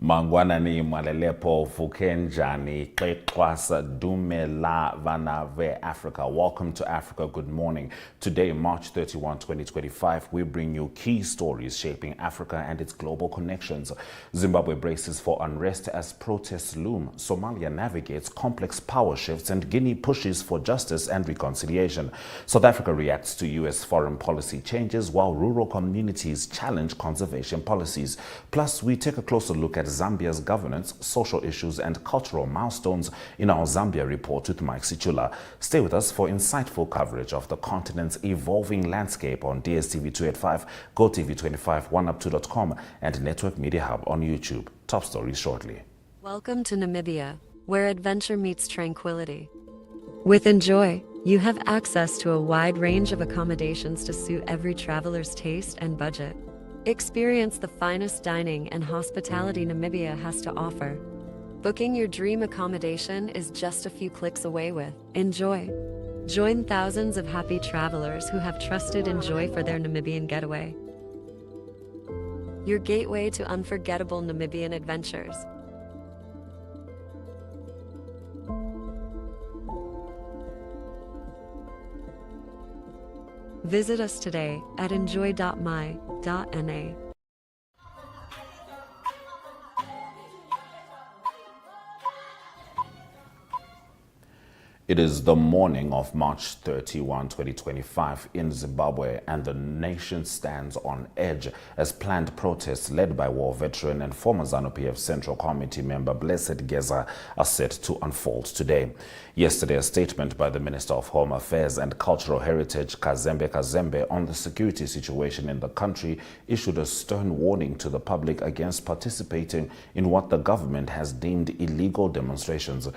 Mangwanani Malelepo Fukenjani Klekwasa Dumela Vanave Africa. Welcome to Africa. Good morning. Today, March 31, 2025, we bring you key stories shaping Africa and its global connections. Zimbabwe braces for unrest as protests loom. Somalia navigates complex power shifts and Guinea pushes for justice and reconciliation. South Africa reacts to U.S. foreign policy changes while rural communities challenge conservation policies. Plus, we take a closer look at Zambia's governance, social issues, and cultural milestones in our Zambia report with Mike Sichula. Stay with us for insightful coverage of the continent's evolving landscape on DSTV 285, GOTV 25, oneup2.com, and Network Media Hub on YouTube. Top stories shortly. Welcome to Namibia, where adventure meets tranquility. With Enjoy, you have access to a wide range of accommodations to suit every traveler's taste and budget. Experience the finest dining and hospitality Namibia has to offer. Booking your dream accommodation is just a few clicks away with Enjoy. Join thousands of happy travelers who have trusted Enjoy for their Namibian getaway. Your gateway to unforgettable Namibian adventures. Visit us today at enjoy.my.na. It is the morning of March 31, 2025 in Zimbabwe, and the nation stands on edge as planned protests led by war veteran and former ZANU-PF Central Committee member Blessed Geza are set to unfold today. Yesterday, a statement by the Minister of Home Affairs and Cultural Heritage, Kazembe, on the security situation in the country issued a stern warning to the public against participating in what the government has deemed illegal demonstrations.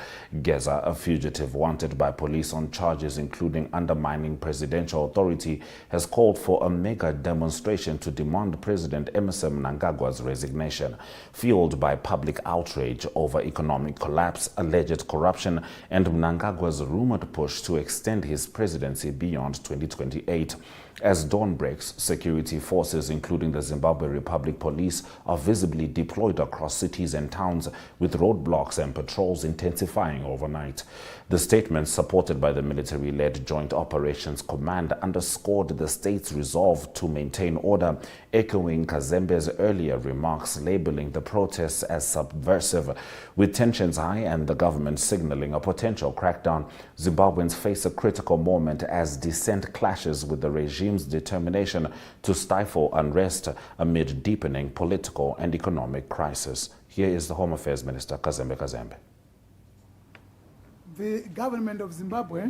Geza, a fugitive wanted by police on charges including undermining presidential authority, has called for a mega demonstration to demand President Mnangagwa's resignation. Fueled by public outrage over economic collapse, alleged corruption, and Mnangagwa's rumored push to extend his presidency beyond 2028. As dawn breaks, security forces, including the Zimbabwe Republic Police, are visibly deployed across cities and towns, with roadblocks and patrols intensifying overnight. The statement, supported by the military-led Joint Operations Command, underscored the state's resolve to maintain order, echoing Kazembe's earlier remarks labeling the protests as subversive. With tensions high and the government signaling a potential crackdown, Zimbabweans face a critical moment as dissent clashes with the regime's determination to stifle unrest amid deepening political and economic crisis. Here is the Home Affairs Minister, Kazembe. The government of Zimbabwe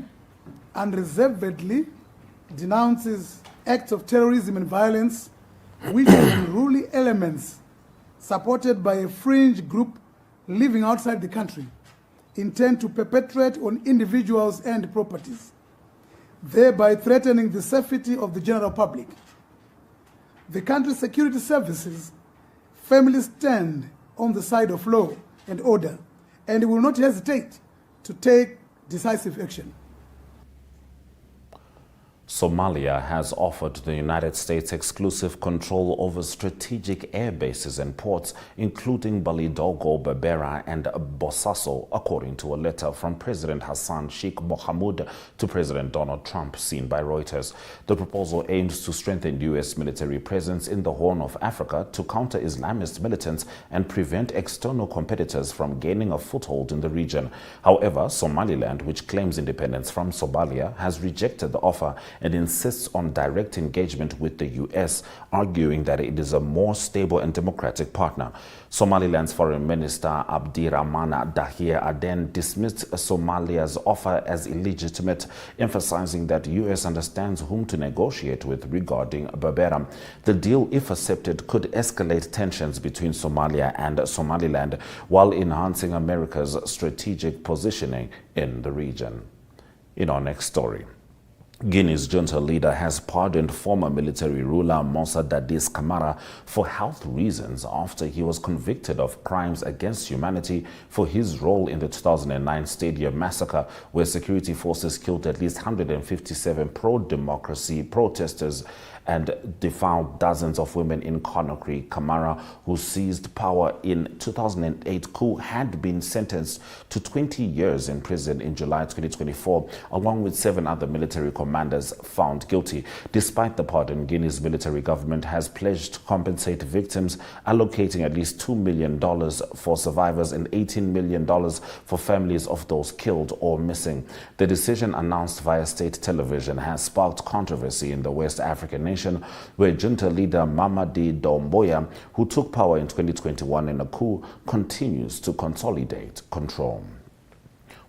unreservedly denounces acts of terrorism and violence which unruly elements supported by a fringe group living outside the country intend to perpetrate on individuals and properties, thereby threatening the safety of the general public. The country's security services firmly stand on the side of law and order and will not hesitate to take decisive action. Somalia has offered the United States exclusive control over strategic air bases and ports, including Balidogo, Berbera, and Bosaso, according to a letter from President Hassan Sheikh Mohamud to President Donald Trump, seen by Reuters. The proposal aims to strengthen U.S. military presence in the Horn of Africa to counter Islamist militants and prevent external competitors from gaining a foothold in the region. However, Somaliland, which claims independence from Somalia, has rejected the offer and insists on direct engagement with the U.S., arguing that it is a more stable and democratic partner. Somaliland's Foreign Minister Abdirahman Dahir Aden dismissed Somalia's offer as illegitimate, emphasizing that the U.S. understands whom to negotiate with regarding Berbera. The deal, if accepted, could escalate tensions between Somalia and Somaliland while enhancing America's strategic positioning in the region. In our next story, Guinea's junta leader has pardoned former military ruler Moussa Dadis Camara for health reasons after he was convicted of crimes against humanity for his role in the 2009 stadium massacre, where security forces killed at least 157 pro-democracy protesters and defiled dozens of women in Conakry. Camara, who seized power in 2008 coup, had been sentenced to 20 years in prison in July 2024, along with 7 other military commanders found guilty. Despite the pardon, Guinea's military government has pledged to compensate victims, allocating at least $2 million for survivors and $18 million for families of those killed or missing. The decision, announced via state television, has sparked controversy in the West African nation, where junta leader Mamadi Doumbouya, who took power in 2021 in a coup, continues to consolidate control.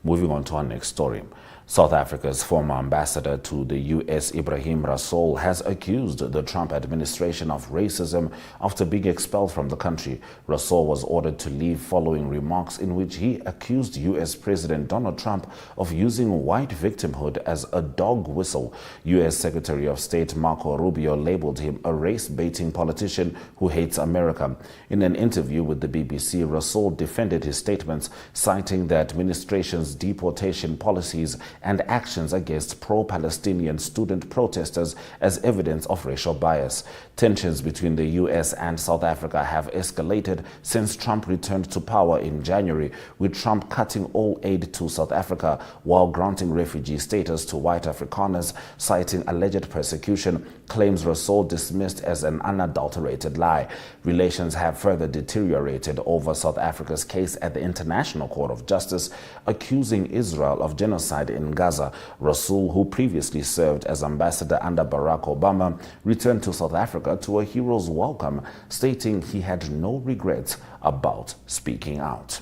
Moving on to our next story. South Africa's former ambassador to the U.S., Ibrahim Rasool, has accused the Trump administration of racism after being expelled from the country. Rasool was ordered to leave following remarks in which he accused U.S. President Donald Trump of using white victimhood as a dog whistle. U.S. Secretary of State Marco Rubio labeled him a race-baiting politician who hates America. In an interview with the BBC, Rasool defended his statements, citing the administration's deportation policies and actions against pro-Palestinian student protesters as evidence of racial bias. Tensions between the U.S. and South Africa have escalated since Trump returned to power in January, with Trump cutting all aid to South Africa while granting refugee status to white Afrikaners, citing alleged persecution, claims Rasool dismissed as an unadulterated lie. Relations have further deteriorated over South Africa's case at the International Court of Justice, accusing Israel of genocide in Gaza. Rasool, who previously served as ambassador under Barack Obama, returned to South Africa to a hero's welcome, stating he had no regrets about speaking out.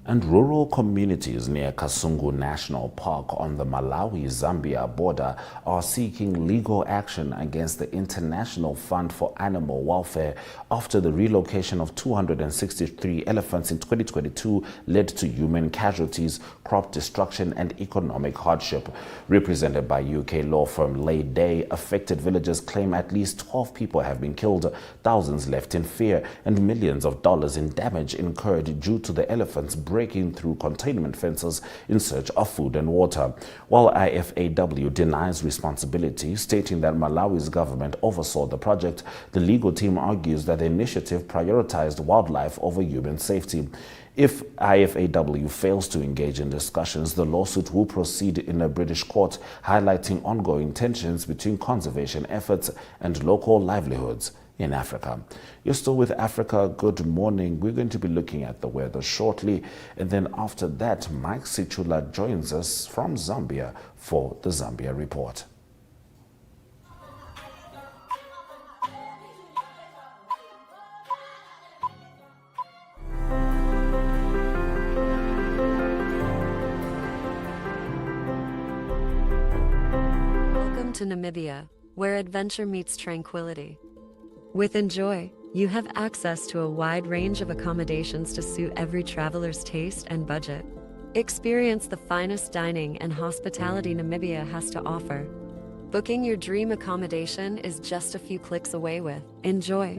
And rural communities near Kasungu National Park on the Malawi-Zambia border are seeking legal action against the International Fund for Animal Welfare after the relocation of 263 elephants in 2022 led to human casualties, crop destruction and economic hardship. Represented by UK law firm Lay Day, affected villagers claim at least 12 people have been killed, thousands left in fear, and millions of dollars in damage incurred due to the elephants breaking through containment fences in search of food and water. While IFAW denies responsibility, stating that Malawi's government oversaw the project, the legal team argues that the initiative prioritized wildlife over human safety. If IFAW fails to engage in discussions, the lawsuit will proceed in a British court, highlighting ongoing tensions between conservation efforts and local livelihoods in Africa. You're still with Africa. Good morning. We're going to be looking at the weather shortly, and then after that, Mike Sichula joins us from Zambia for the Zambia Report. Welcome to Namibia, where adventure meets tranquility. With Enjoy, you have access to a wide range of accommodations to suit every traveler's taste and budget. Experience the finest dining and hospitality Namibia has to offer. Booking your dream accommodation is just a few clicks away with Enjoy.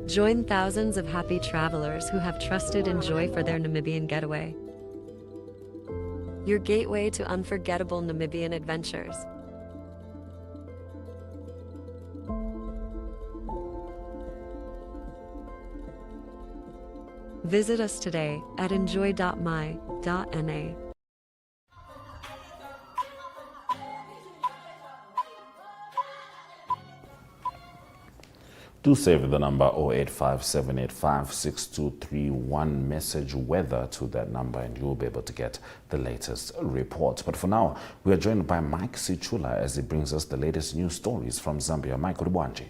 Join thousands of happy travelers who have trusted Enjoy for their Namibian getaway. Your gateway to unforgettable Namibian adventures. Visit us today at enjoy.my.na. Do save the number 0857856231. Message weather to that number and you'll be able to get the latest report. But for now, we are joined by Mike Sichula as he brings us the latest news stories from Zambia. Mike Ribwanji.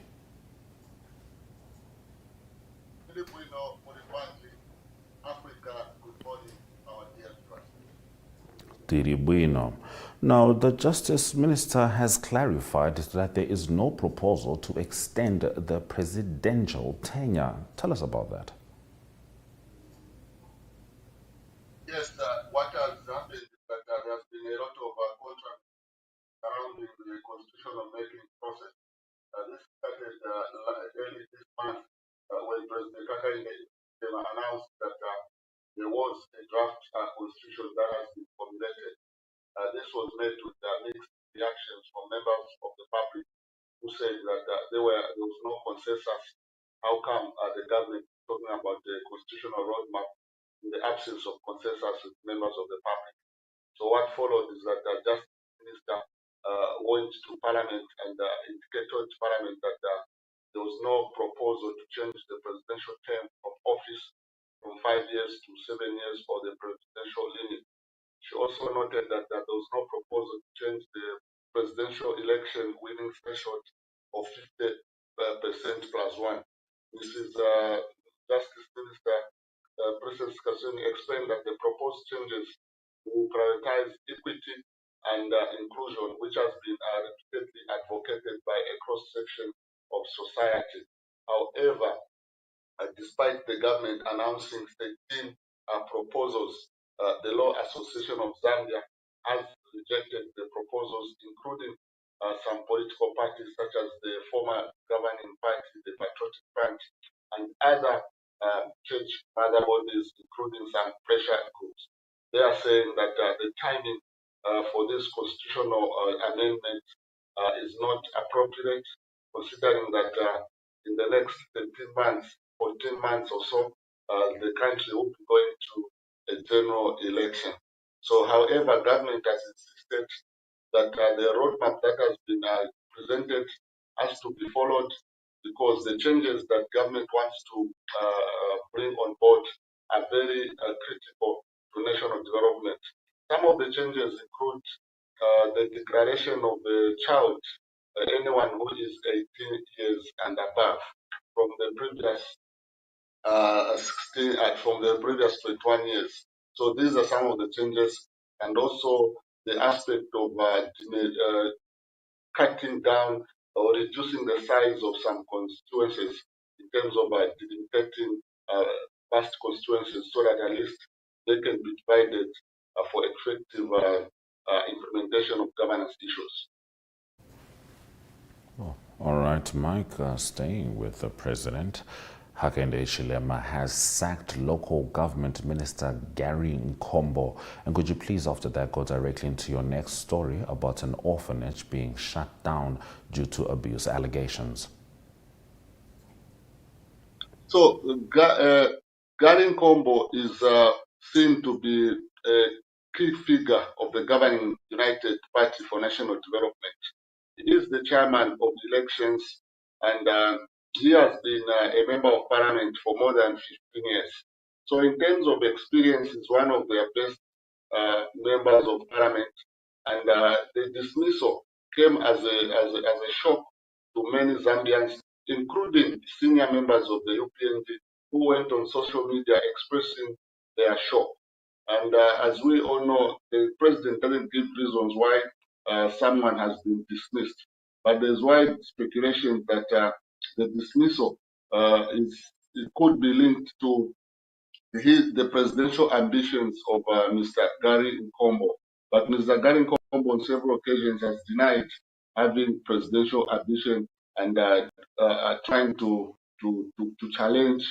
Diribuino. Now, the Justice Minister has clarified that there is no proposal to extend the presidential tenure. Tell us about that. Yes, what has happened is that there has been a lot of contracts around decision-making process. This started early this month when President Mnangagwa announced that there was a draft constitution that has been formulated. This was met with mixed reactions from members of the public who said that there was no consensus. How come the government is talking about the constitutional roadmap in the absence of consensus with members of the public? So what followed is that the Justice Minister went to Parliament and indicated to Parliament that there was no proposal to change the presidential term of office from 5 years to 7 years for the presidential limit. She also noted that there was no proposal to change the presidential election winning threshold of 50% plus one. Mrs. Justice Minister President Kasuni explained that the proposed changes will prioritize equity and inclusion, which has been repeatedly advocated by a cross-section of society. However, despite the government announcing 13 proposals, the Law Association of Zambia has rejected the proposals, including some political parties such as the former governing party, the Patriotic Front, and other church mother bodies, including some pressure groups. They are saying that the timing for this constitutional amendment is not appropriate, considering that in the next 13 months, 14 months or so, the country will be going to a general election. So, however, government has insisted that the roadmap that has been presented has to be followed, because the changes that government wants to bring on board are very critical to national development. Some of the changes include the declaration of the child, anyone who is 18 years and above, from the previous 21 years. So these are some of the changes, and also the aspect of cutting down or reducing the size of some constituencies in terms of delimiting vast constituencies, so that at least they can be divided for effective implementation of governance issues. Oh, all right, Mike, staying with the president, Hakainde Hichilema has sacked local government minister Gary Nkombo. And could you please, after that, go directly into your next story about an orphanage being shut down due to abuse allegations? So, Gary Nkombo is seen to be a key figure of the governing United Party for National Development. He is the chairman of elections, and he has been a member of parliament for more than 15 years. So in terms of experience, he's one of their best members of parliament, and the dismissal came as a shock to many Zambians, including senior members of the UPND, who went on social media expressing their shock. And as we all know, the president doesn't give reasons why someone has been dismissed. But there's wide speculation that the dismissal it could be linked to the presidential ambitions of Mr. Gary Nkombo. But Mr. Gary Nkombo on several occasions has denied having presidential ambition and trying to challenge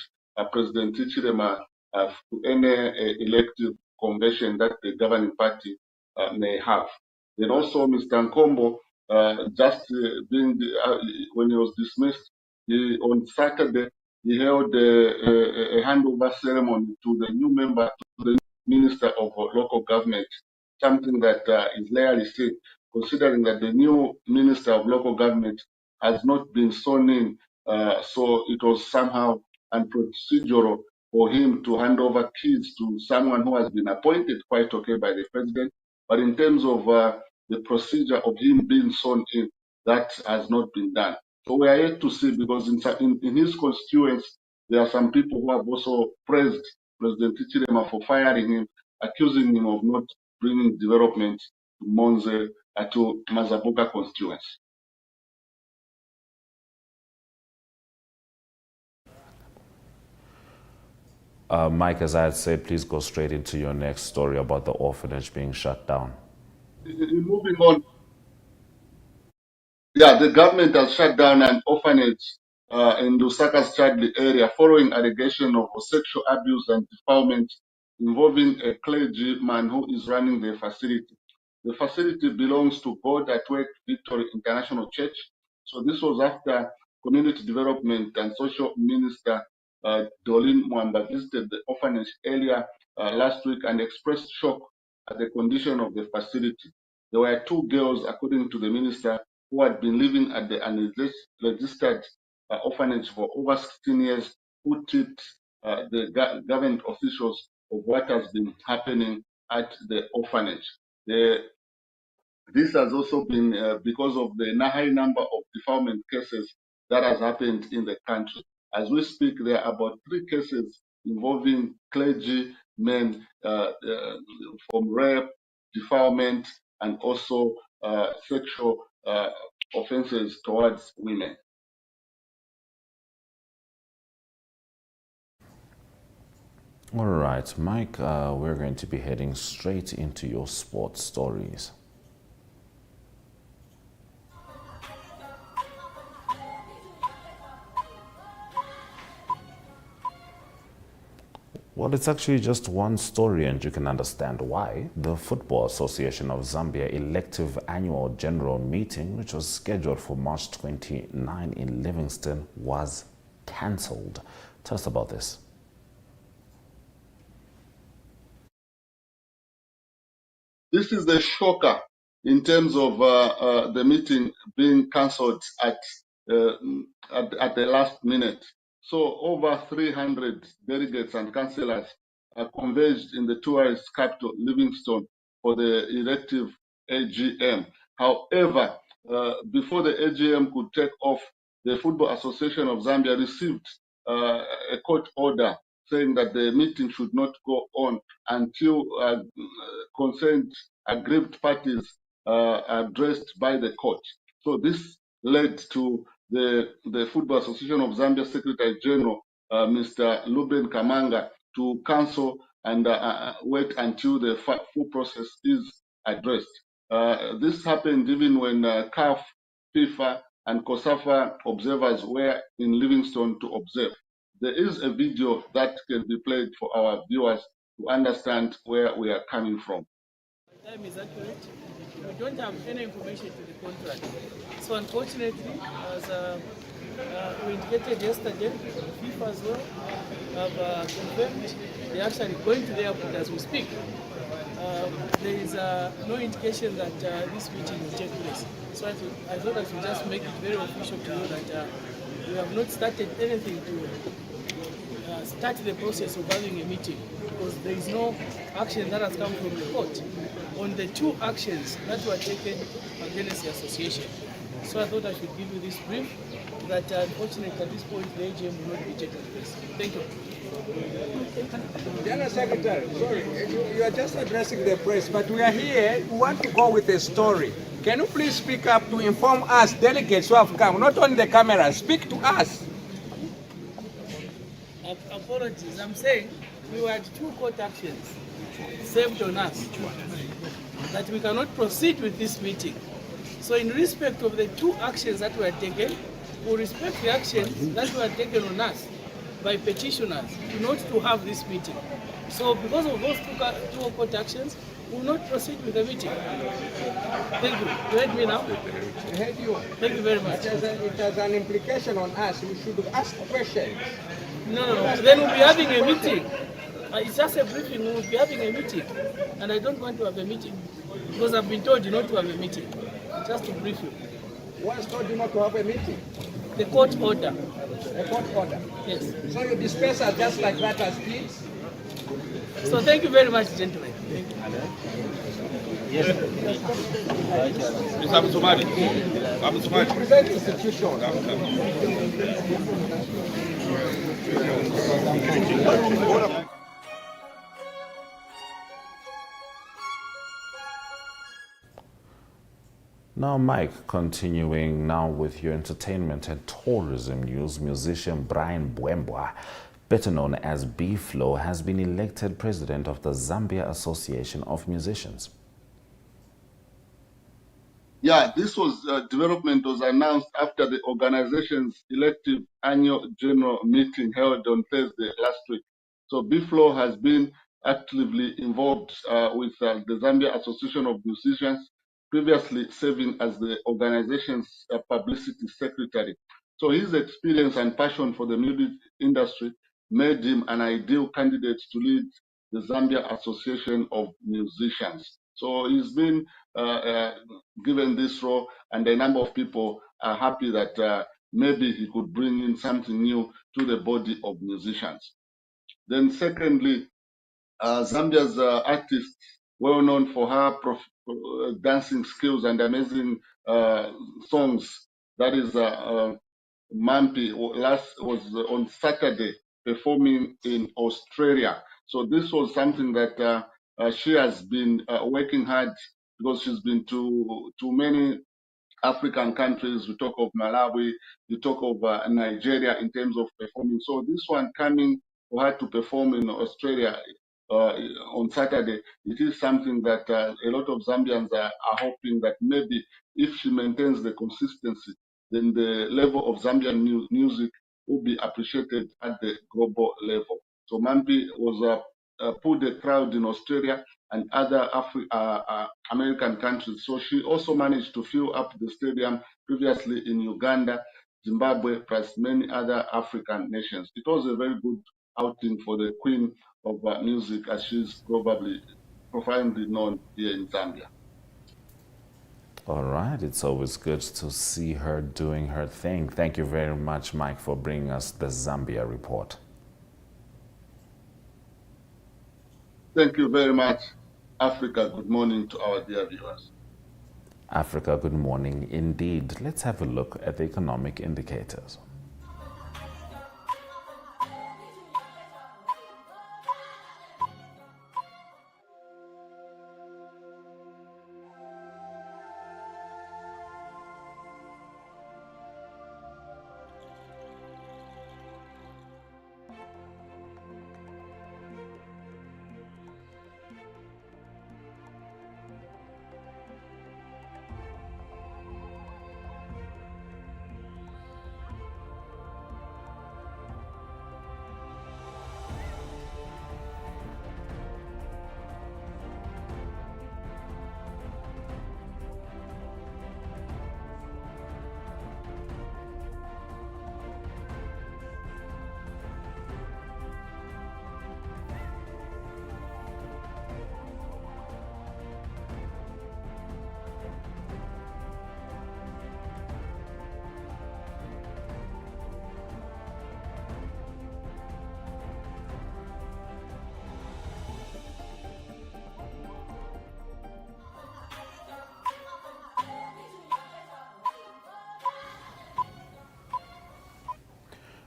President Hichilema to any elective convention that the governing party may have. Then also Mr. Nkombo, when he was dismissed, on Saturday, he held a handover ceremony to the new member, to the Minister of Local Government, something that is rarely seen, considering that the new Minister of Local Government has not been sworn in, so it was somehow unprocedural for him to hand over keys to someone who has been appointed quite okay by the president. But in terms of the procedure of him being sworn in, that has not been done. So we are yet to see, because in his constituents, there are some people who have also praised President Hichilema for firing him, accusing him of not bringing development to Monze, to Mazaboka constituents. Mike, as I had said, please go straight into your next story about the orphanage being shut down. Moving on. Yeah, the government has shut down an orphanage in Lusaka's Chadli area following allegation of sexual abuse and defilement involving a clergyman who is running the facility. The facility belongs to God at Work Victory International Church. So this was after Community Development and Social Minister Dolin Mwamba visited the orphanage earlier last week and expressed shock at the condition of the facility. There were two girls, according to the minister, who had been living at the unregistered orphanage for over 16 years, who tipped the government officials of what has been happening at the orphanage. This has also been because of the high number of defilement cases that has happened in the country. As we speak, there are about 3 cases involving clergy men from rape, defilement, and also sexual offenses towards women. All right, Mike, we're going to be heading straight into your sports stories. Well, it's actually just one story, and you can understand why. The Football Association of Zambia elective annual general meeting, which was scheduled for March 29 in Livingston, was cancelled. Tell us about this. This is the shocker in terms of the meeting being cancelled at the last minute. So over 300 delegates and councillors converged in the tourist capital, Livingstone, for the elective AGM. However, before the AGM could take off, the Football Association of Zambia received a court order saying that the meeting should not go on until concerned aggrieved parties are addressed by the court. So this led to the Football Association of Zambia Secretary General, Mr. Luben Kamanga, to cancel and wait until the full process is addressed. This happened even when CAF, FIFA, and COSAFA observers were in Livingstone to observe. There is a video that can be played for our viewers to understand where we are coming from. Time is accurate. We don't have any information to the contrary. So unfortunately, as we indicated yesterday, FIFA as well have confirmed they're actually going to the airport as we speak. There is no indication that this meeting will take place. So I thought I should just make it very official to you that we have not started anything to start the process of having a meeting, because there is no action that has come from the court on the 2 actions that were taken against the association. So I thought I should give you this brief that unfortunately at this point the AGM will not be taking place. Thank you. General Secretary, sorry, you are just addressing the press, but we are here, we want to go with a story. Can you please speak up to inform us, delegates who have come, not on the camera, speak to us. Apologies, I'm saying we had 2 court actions served on us that we cannot proceed with this meeting. So in respect of the 2 actions that were taken, we respect the actions that were taken on us by petitioners not to have this meeting. So because of those 2 court actions, we will not proceed with the meeting. Thank you. You heard me now? I heard you. Thank you very much. It has an implication on us. We should ask questions. No. Then we'll be having a meeting. It's just a briefing. We'll be having a meeting. And I don't want to have a meeting because I've been told not to have a meeting. Just to brief you. Who has told you not to have a meeting? The court order. A court order? Yes. So you dispense us just like that as kids? So thank you very much, gentlemen. Thank you. Yes. I'm Somali. I'm Somali. Represent institution. Now, Mike, continuing now with your entertainment and tourism news, musician Brian Bwembwa, better known as B'Flow, has been elected president of the Zambia Association of Musicians. Yeah, this development was announced after the organization's elective annual general meeting held on Thursday last week. So B'Flow has been actively involved with the Zambia Association of Musicians, previously serving as the organization's publicity secretary. So his experience and passion for the music industry made him an ideal candidate to lead the Zambia Association of Musicians. So he's been given this role, and a number of people are happy that maybe he could bring in something new to the body of musicians. Then, secondly, Zambia's artist, well known for her dancing skills and amazing songs, that is Mampi, was on Saturday performing in Australia. So this was something that she has been working hard, because she's been to many African countries. We talk of Malawi, you talk of Nigeria in terms of performing. So this one coming for her to perform in Australia on Saturday, it is something that a lot of Zambians are hoping that maybe if she maintains the consistency, then the level of Zambian music will be appreciated at the global level. So Mampi was pulled the crowd in Australia and other American countries. So she also managed to fill up the stadium previously in Uganda, Zimbabwe, plus many other African nations. It was a very good outing for the queen of music, as she's probably profoundly known here in Zambia. All right, it's always good to see her doing her thing. Thank you very much, Mike, for bringing us the Zambia report. Thank you very much, Africa. Good morning to our dear viewers. Africa, good morning indeed. Let's have a look at the economic indicators.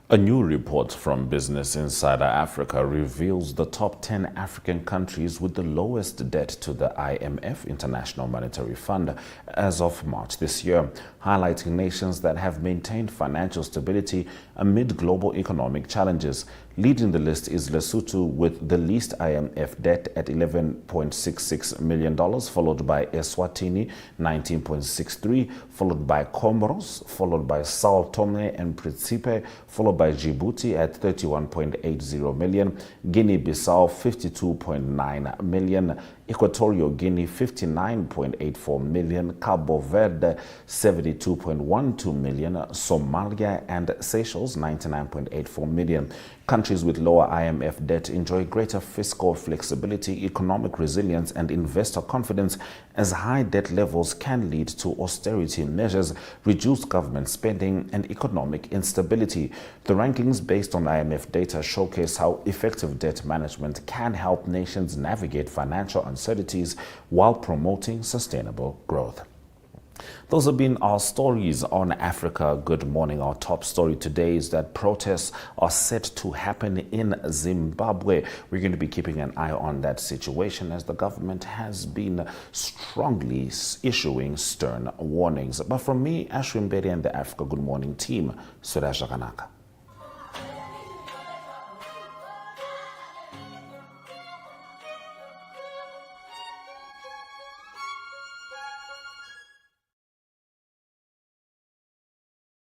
A new report from Business Insider Africa reveals the top 10 African countries with the lowest debt to the IMF, International Monetary Fund, as of March this year, highlighting nations that have maintained financial stability amid global economic challenges. Leading the list is Lesotho with the least IMF debt at $11.66 million, followed by Eswatini, 19.63, followed by Comoros, followed by Sao Tome and Principe, followed by Djibouti at 31.80 million, Guinea-Bissau 52.9 million, Equatorial Guinea 59.84 million, Cabo Verde 72.12 million, Somalia and Seychelles 99.84 million. Countries with lower IMF debt enjoy greater fiscal flexibility, economic resilience, and investor confidence, as high debt levels can lead to austerity measures, reduced government spending, and economic instability. The rankings based on IMF data showcase how effective debt management can help nations navigate financial uncertainties while promoting sustainable growth. Those have been our stories on Africa Good Morning. Our top story today is that protests are set to happen in Zimbabwe. We're going to be keeping an eye on that situation, as the government has been strongly issuing stern warnings. But from me, Ashwin Bedi, and the Africa Good Morning team, Suraj Kanaka.